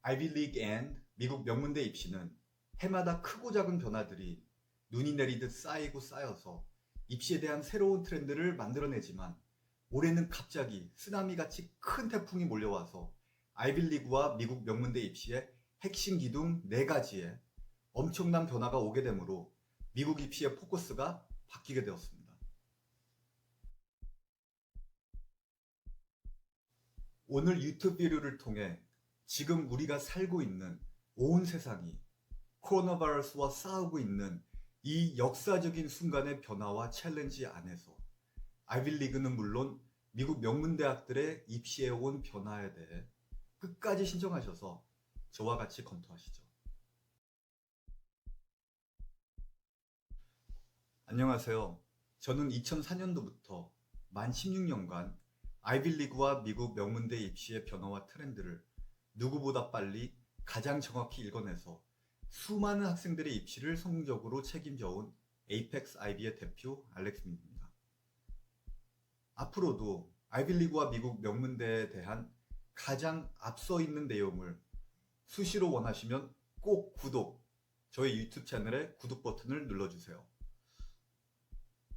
아이비리그 앤 미국 명문대 입시는 해마다 크고 작은 변화들이 눈이 내리듯 쌓이고 쌓여서 입시에 대한 새로운 트렌드를 만들어내지만, 올해는 갑자기 쓰나미같이 큰 태풍이 몰려와서 아이비리그와 미국 명문대 입시의 핵심 기둥 4가지에 엄청난 변화가 오게 되므로 미국 입시의 포커스가 바뀌게 되었습니다. 오늘 유튜브 비디오를 통해 지금 우리가 살고 있는 온 세상이 코로나 바이러스와 싸우고 있는 이 역사적인 순간의 변화와 챌린지 안에서 아이비리그는 물론 미국 명문대학들의 입시에 온 변화에 대해 끝까지 신청하셔서 저와 같이 검토하시죠. 안녕하세요. 저는 2004년도부터 만 16년간 아이비리그와 미국 명문대 입시의 변화와 트렌드를 누구보다 빨리 가장 정확히 읽어내서 수많은 학생들의 입시를 성공적으로 책임져온 에이펙스 아이비의 대표 알렉스민입니다. 앞으로도 아이비리그와 미국 명문대에 대한 가장 앞서 있는 내용을 수시로 원하시면 꼭 저희 유튜브 채널의 구독 버튼을 눌러주세요.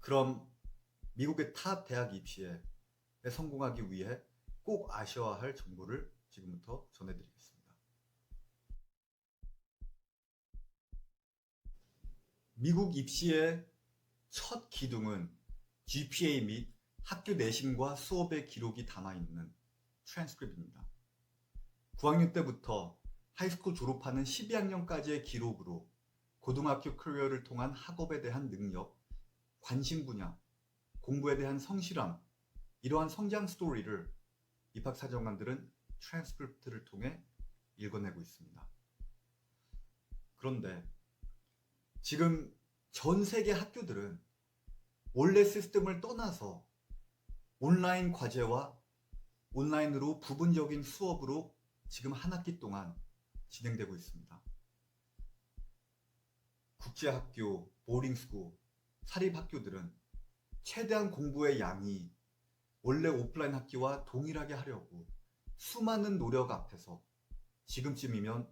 그럼 미국의 탑 대학 입시에 성공하기 위해 꼭 아셔야 할 정보를 지금부터 전해드리겠습니다. 미국 입시의 첫 기둥은 GPA 및 학교 내신과 수업의 기록이 담아있는 트랜스크립트입니다. 9학년 때부터 하이스쿨 졸업하는 12학년까지의 기록으로 고등학교 커리어를 통한 학업에 대한 능력, 관심 분야, 공부에 대한 성실함, 이러한 성장 스토리를 입학사정관들은 트랜스크립트를 통해 읽어내고 있습니다. 그런데 지금 전 세계 학교들은 원래 시스템을 떠나서 온라인 과제와 온라인으로 부분적인 수업으로 지금 한 학기 동안 진행되고 있습니다. 국제학교, 보딩스쿨, 사립학교들은 최대한 공부의 양이 원래 오프라인 학기와 동일하게 하려고 수많은 노력 앞에서 지금쯤이면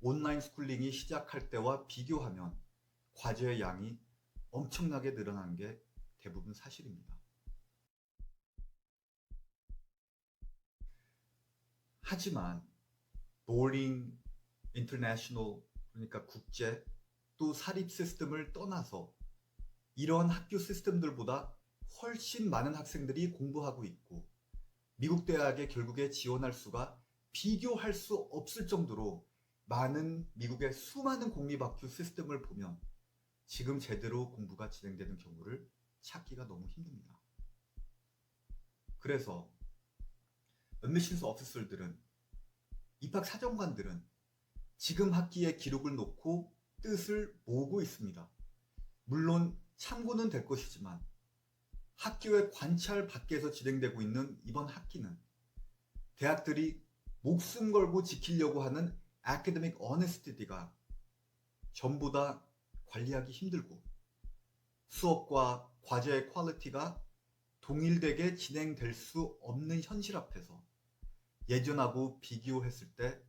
온라인 스쿨링이 시작할 때와 비교하면 과제의 양이 엄청나게 늘어난 게 대부분 사실입니다. 하지만 보딩, 인터내셔널, 그러니까 국제, 또 사립 시스템을 떠나서 이러한 학교 시스템들보다 훨씬 많은 학생들이 공부하고 있고, 미국 대학에 결국에 지원할 수가 비교할 수 없을 정도로 많은 미국의 수많은 공립학교 시스템을 보면 지금 제대로 공부가 진행되는 경우를 찾기가 너무 힘듭니다. 그래서 admissions officer들은, 입학사정관들은 지금 학기의 기록을 놓고 뜻을 모으고 있습니다. 물론 참고는 될 것이지만 학교의 관찰 밖에서 진행되고 있는 이번 학기는 대학들이 목숨 걸고 지키려고 하는 academic honestity가 전부 다 관리하기 힘들고, 수업과 과제의 퀄리티가 동일되게 진행될 수 없는 현실 앞에서 예전하고 비교했을 때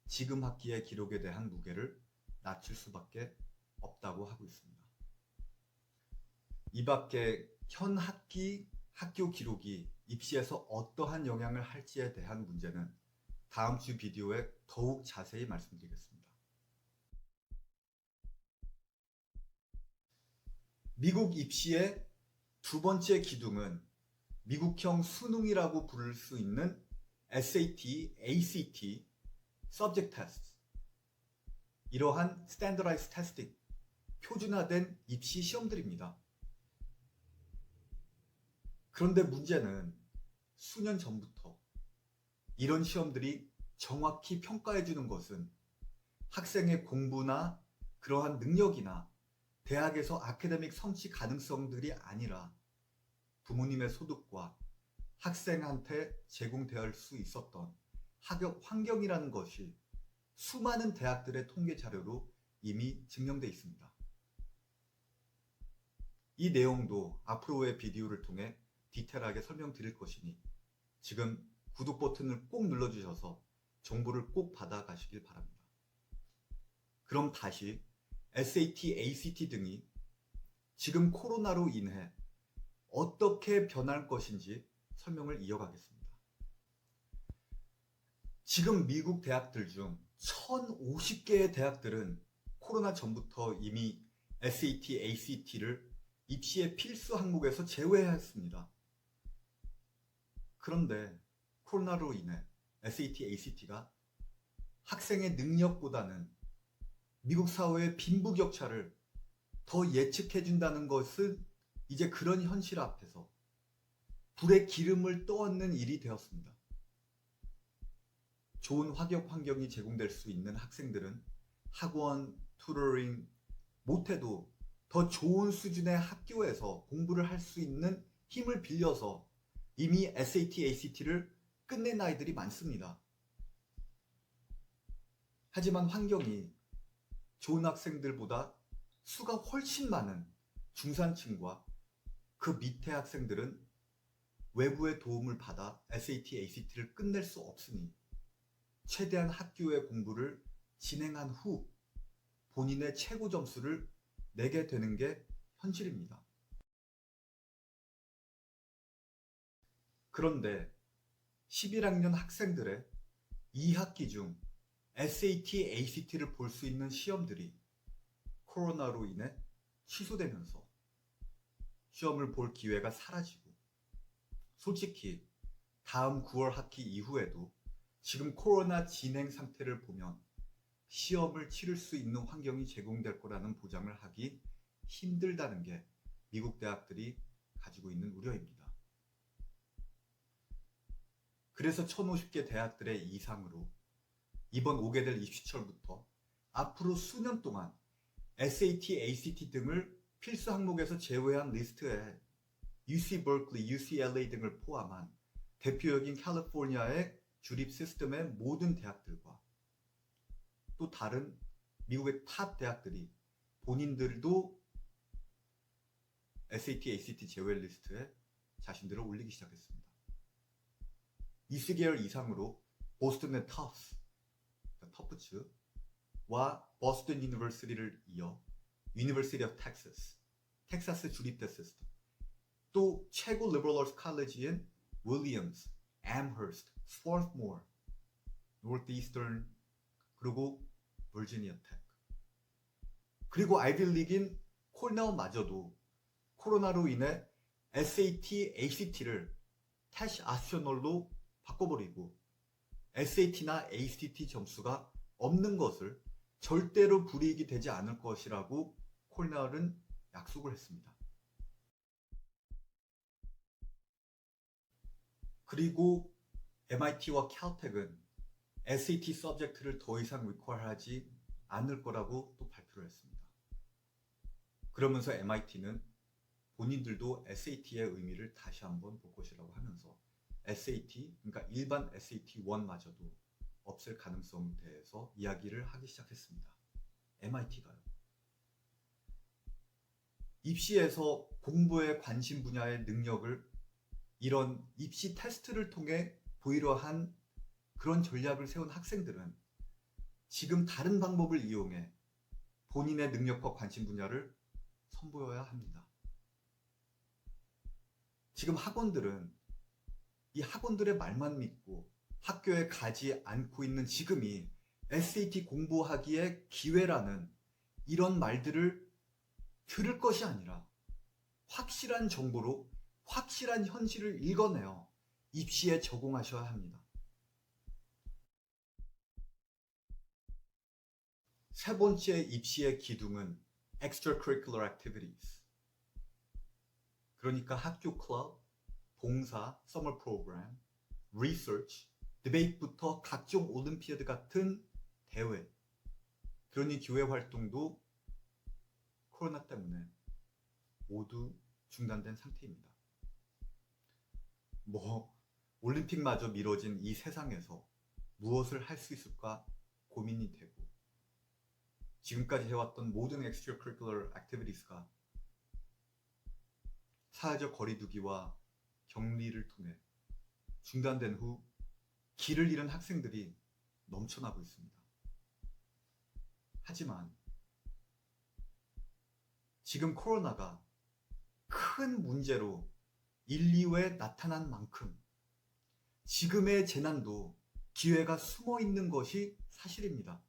지금 학기의 기록에 대한 무게를 낮출 수밖에 없다고 하고 있습니다. 이 밖에 현 학기 학교 기록이 입시에서 어떠한 영향을 할지에 대한 문제는 다음 주 비디오에 더욱 자세히 말씀드리겠습니다. 미국 입시의 두 번째 기둥은 미국형 수능이라고 부를 수 있는 SAT, ACT, Subject Test, 이러한 Standardized Testing, 표준화된 입시 시험들입니다. 그런데 문제는 수년 전부터 이런 시험들이 정확히 평가해주는 것은 학생의 공부나 그러한 능력이나 대학에서 아카데믹 성취 가능성들이 아니라 부모님의 소득과 학생한테 제공될 수 있었던 학업 환경이라는 것이 수많은 대학들의 통계 자료로 이미 증명되어 있습니다. 이 내용도 앞으로의 비디오를 통해 디테일하게 설명드릴 것이니 지금 구독 버튼을 꼭 눌러주셔서 정보를 꼭 받아가시길 바랍니다. 그럼 다시 SAT, ACT 등이 지금 코로나로 인해 어떻게 변할 것인지 설명을 이어가겠습니다. 지금 미국 대학들 중 1050개의 대학들은 코로나 전부터 이미 SAT, ACT를 입시의 필수 항목에서 제외했습니다. 그런데 코로나로 인해 SAT, ACT가 학생의 능력보다는 미국 사회의 빈부격차를 더 예측해준다는 것은 이제 그런 현실 앞에서 불에 기름을 떠얹는 일이 되었습니다. 좋은 학업 환경이 제공될 수 있는 학생들은 학원, 튜터링 못해도 더 좋은 수준의 학교에서 공부를 할 수 있는 힘을 빌려서 이미 SAT, ACT를 끝낸 아이들이 많습니다. 하지만 환경이 좋은 학생들보다 수가 훨씬 많은 중산층과 그 밑에 학생들은 외부의 도움을 받아 SAT, ACT를 끝낼 수 없으니 최대한 학교의 공부를 진행한 후 본인의 최고 점수를 내게 되는 게 현실입니다. 그런데 11학년 학생들의 2학기 중 SAT, ACT를 볼 수 있는 시험들이 코로나로 인해 취소되면서 시험을 볼 기회가 사라지고, 솔직히 다음 9월 학기 이후에도 지금 코로나 진행 상태를 보면 시험을 치를 수 있는 환경이 제공될 거라는 보장을 하기 힘들다는 게 미국 대학들이 가지고 있는 우려입니다. 그래서 1050개 대학들의 이상으로 이번 오게 될 입시철부터 앞으로 수년 동안 SAT, ACT 등을 필수 항목에서 제외한 리스트에 UC 버클리, UCLA 등을 포함한 대표적인 캘리포니아의 주립 시스템의 모든 대학들과 또 다른 미국의 탑 대학들이 본인들도 SAT, ACT 제외 리스트에 자신들을 올리기 시작했습니다. UC 계열 이상으로 보스턴의 터프츠와 버스턴 유니버시티를 이어 유니버시티 오브 텍사스 주립대 시스템, 또 최고 리버럴 아트 칼리지인 윌리엄스, 앰허스트, 스워스모어, 노스이스턴, 그리고 버지니아 텍, 그리고 아이비 리그인 콜네어마저도 코로나로 인해 SAT, ACT를 태시 아스셔널로 바꿔버리고 SAT나 ACT 점수가 없는 것을 절대로 불이익이 되지 않을 것이라고 콜네어는 약속을 했습니다. 그리고 MIT와 캘텍은 SAT 서브젝트를 더 이상 리퀘어하지 않을 거라고 또 발표를 했습니다. 그러면서 MIT는 본인들도 SAT의 의미를 다시 한번 볼 것이라고 하면서 SAT, 그러니까 일반 SAT1마저도 없앨 가능성에 대해서 이야기를 하기 시작했습니다. MIT가요. 입시에서 공부에 관심 분야의 능력을 이런 입시 테스트를 통해 보이려 한 그런 전략을 세운 학생들은 지금 다른 방법을 이용해 본인의 능력과 관심 분야를 선보여야 합니다. 지금 학원들은 이 학원들의 말만 믿고 학교에 가지 않고 있는 지금이 SAT 공부하기의 기회라는 이런 말들을 들을 것이 아니라 확실한 정보로 확실한 현실을 읽어내어 입시에 적용하셔야 합니다. 세 번째 입시의 기둥은 extracurricular activities. 그러니까 학교 클럽, 봉사, 서머 프로그램, 리서치, 디베이트부터 각종 올림피아드 같은 대회, 그러니 교회 활동도 코로나 때문에 모두 중단된 상태입니다. 올림픽마저 미뤄진 이 세상에서 무엇을 할 수 있을까 고민이 되고, 지금까지 해왔던 모든 extracurricular activities가 사회적 거리두기와 격리를 통해 중단된 후 길을 잃은 학생들이 넘쳐나고 있습니다. 하지만 지금 코로나가 큰 문제로 인류에 나타난 만큼 지금의 재난도 기회가 숨어 있는 것이 사실입니다.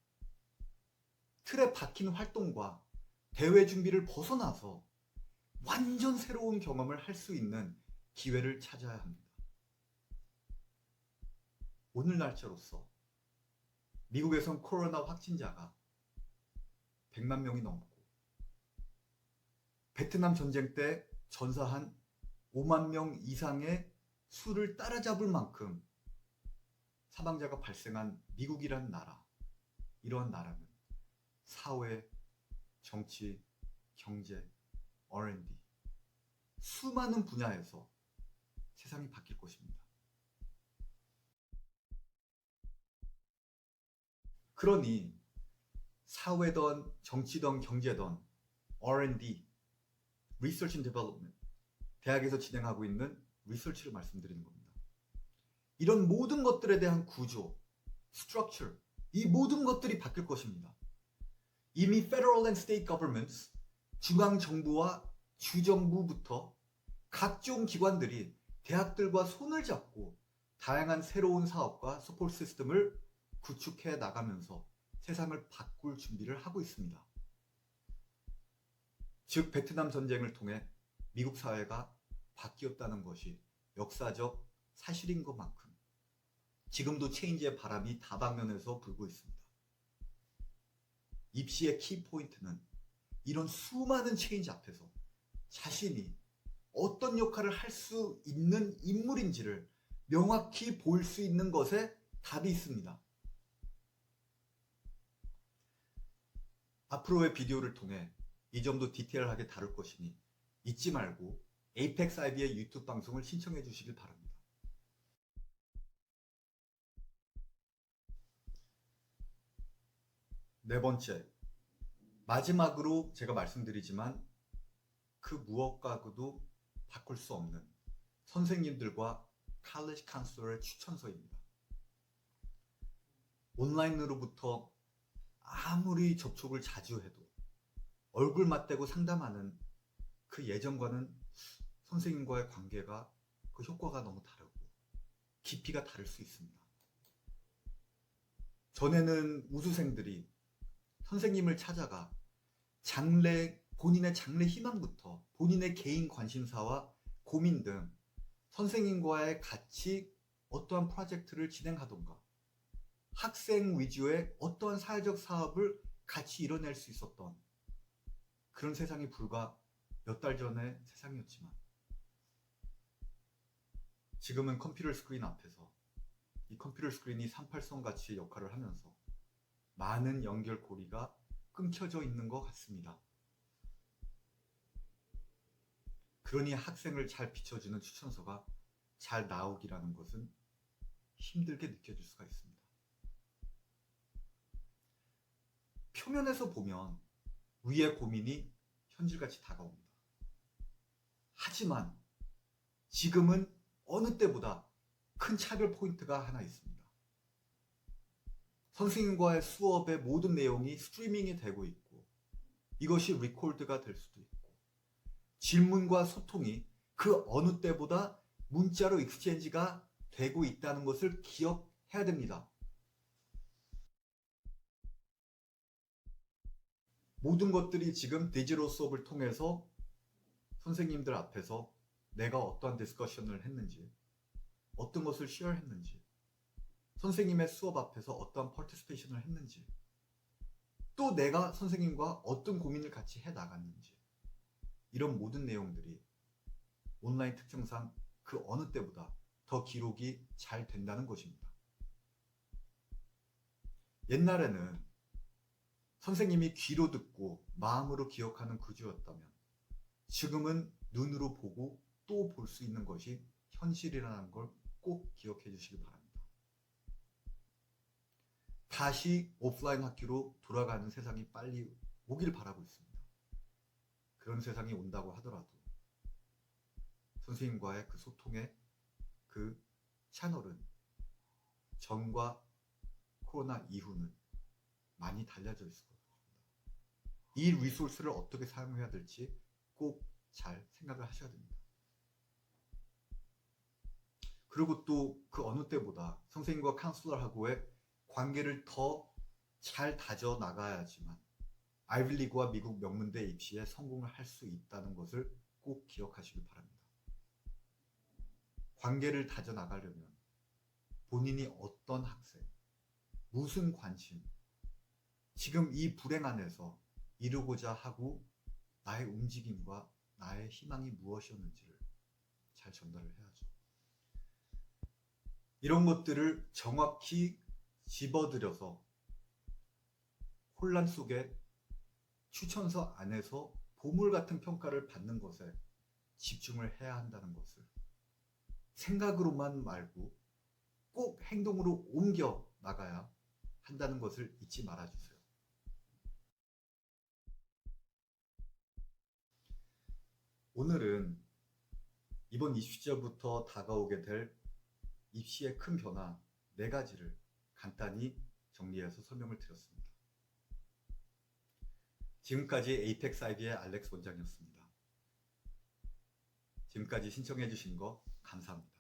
틀에 박힌 활동과 대회 준비를 벗어나서 완전 새로운 경험을 할 수 있는 기회를 찾아야 합니다. 오늘 날짜로서 미국에선 코로나 확진자가 100만 명이 넘고 베트남 전쟁 때 전사한 5만 명 이상의 수를 따라잡을 만큼 사망자가 발생한 미국이란 나라, 이러한 나라는 사회, 정치, 경제, R&D 수많은 분야에서 세상이 바뀔 것입니다. 그러니 사회든 정치든 경제든 R&D, Research and Development, 대학에서 진행하고 있는 리서치를 말씀드리는 겁니다. 이런 모든 것들에 대한 구조, structure, 이 모든 것들이 바뀔 것입니다. 이미 Federal and State Governments, 중앙정부와 주정부부터 각종 기관들이 대학들과 손을 잡고 다양한 새로운 사업과 서포트 시스템을 구축해 나가면서 세상을 바꿀 준비를 하고 있습니다. 즉 베트남 전쟁을 통해 미국 사회가 바뀌었다는 것이 역사적 사실인 것만큼 지금도 체인지의 바람이 다방면에서 불고 있습니다. 입시의 키포인트는 이런 수많은 체인지 앞에서 자신이 어떤 역할을 할 수 있는 인물인지를 명확히 볼 수 있는 것에 답이 있습니다. 앞으로의 비디오를 통해 이 점도 디테일하게 다룰 것이니 잊지 말고 에이펙스 IB의 유튜브 방송을 신청해 주시길 바랍니다. 네 번째, 마지막으로 제가 말씀드리지만 그 무엇과도 바꿀 수 없는 선생님들과 칼리지 카운슬러의 추천서입니다. 온라인으로부터 아무리 접촉을 자주 해도 얼굴 맞대고 상담하는 그 예전과는 선생님과의 관계가 그 효과가 너무 다르고 깊이가 다를 수 있습니다. 전에는 우수생들이 선생님을 찾아가 본인의 장래 희망부터 본인의 개인 관심사와 고민 등 선생님과의 같이 어떠한 프로젝트를 진행하던가 학생 위주의 어떠한 사회적 사업을 같이 이뤄낼 수 있었던 그런 세상이 불과 몇 달 전의 세상이었지만 지금은 컴퓨터 스크린 앞에서 이 컴퓨터 스크린이 38선 같이 역할을 하면서 많은 연결고리가 끊겨져 있는 것 같습니다. 그러니 학생을 잘 비춰주는 추천서가 잘 나오기라는 것은 힘들게 느껴질 수가 있습니다. 표면에서 보면 위의 고민이 현실같이 다가옵니다. 하지만 지금은 어느 때보다 큰 차별 포인트가 하나 있습니다. 선생님과의 수업의 모든 내용이 스트리밍이 되고 있고 이것이 리코드가 될 수도 있고 질문과 소통이 그 어느 때보다 문자로 익스체인지가 되고 있다는 것을 기억해야 됩니다. 모든 것들이 지금 디지털 수업을 통해서 선생님들 앞에서 내가 어떠한 디스커션을 했는지 어떤 것을 쉐어했는지 선생님의 수업 앞에서 어떠한 파티시페이션을 했는지 또 내가 선생님과 어떤 고민을 같이 해 나갔는지 이런 모든 내용들이 온라인 특성상 그 어느 때보다 더 기록이 잘 된다는 것입니다. 옛날에는 선생님이 귀로 듣고 마음으로 기억하는 구조였다면 지금은 눈으로 보고 또 볼 수 있는 것이 현실이라는 걸 꼭 기억해 주시기 바랍니다. 다시 오프라인 학교로 돌아가는 세상이 빨리 오길 바라고 있습니다. 그런 세상이 온다고 하더라도 선생님과의 그 소통의 그 채널은 전과 코로나 이후는 많이 달라져 있을 겁니다. 이 리소스를 어떻게 사용해야 될지 꼭 잘 생각을 하셔야 됩니다. 그리고 또 그 어느 때보다 선생님과 카운슬러하고의 관계를 더 잘 다져 나가야지만 아이비리그와 미국 명문대 입시에 성공을 할 수 있다는 것을 꼭 기억하시길 바랍니다. 관계를 다져 나가려면 본인이 어떤 학생, 무슨 관심, 지금 이 불행 안에서 이루고자 하고 나의 움직임과 나의 희망이 무엇이었는지를 잘 전달을 해야죠. 이런 것들을 정확히 집어들여서 혼란 속에 추천서 안에서 보물 같은 평가를 받는 것에 집중을 해야 한다는 것을 생각으로만 말고 꼭 행동으로 옮겨 나가야 한다는 것을 잊지 말아주세요. 오늘은 이번 입시제부터 다가오게 될 입시의 큰 변화 4가지를 간단히 정리해서 설명을 드렸습니다. 지금까지 에이펙스 IB의 알렉스 원장이었습니다. 지금까지 신청해 주신 거 감사합니다.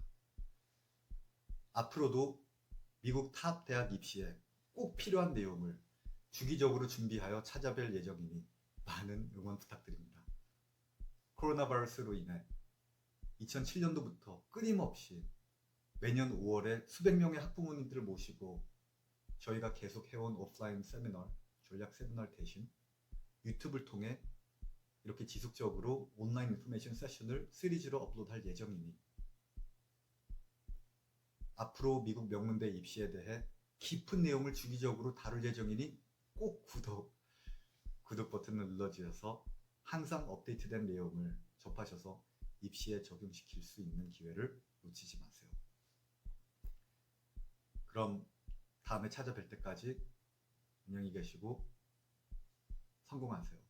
앞으로도 미국 탑 대학 입시에 꼭 필요한 내용을 주기적으로 준비하여 찾아뵐 예정이니 많은 응원 부탁드립니다. 코로나 바이러스로 인해 2007년도부터 끊임없이 매년 5월에 수백 명의 학부모님들을 모시고 저희가 계속 해온 오프라인 세미나, 전략 세미나 대신 유튜브를 통해 이렇게 지속적으로 온라인 인포메이션 세션을 시리즈로 업로드할 예정이니 앞으로 미국 명문대 입시에 대해 깊은 내용을 주기적으로 다룰 예정이니 꼭 구독 버튼을 눌러주셔서 항상 업데이트된 내용을 접하셔서 입시에 적용시킬 수 있는 기회를 놓치지 마세요. 그럼 다음에 찾아뵐 때까지 안녕히 계시고 성공하세요.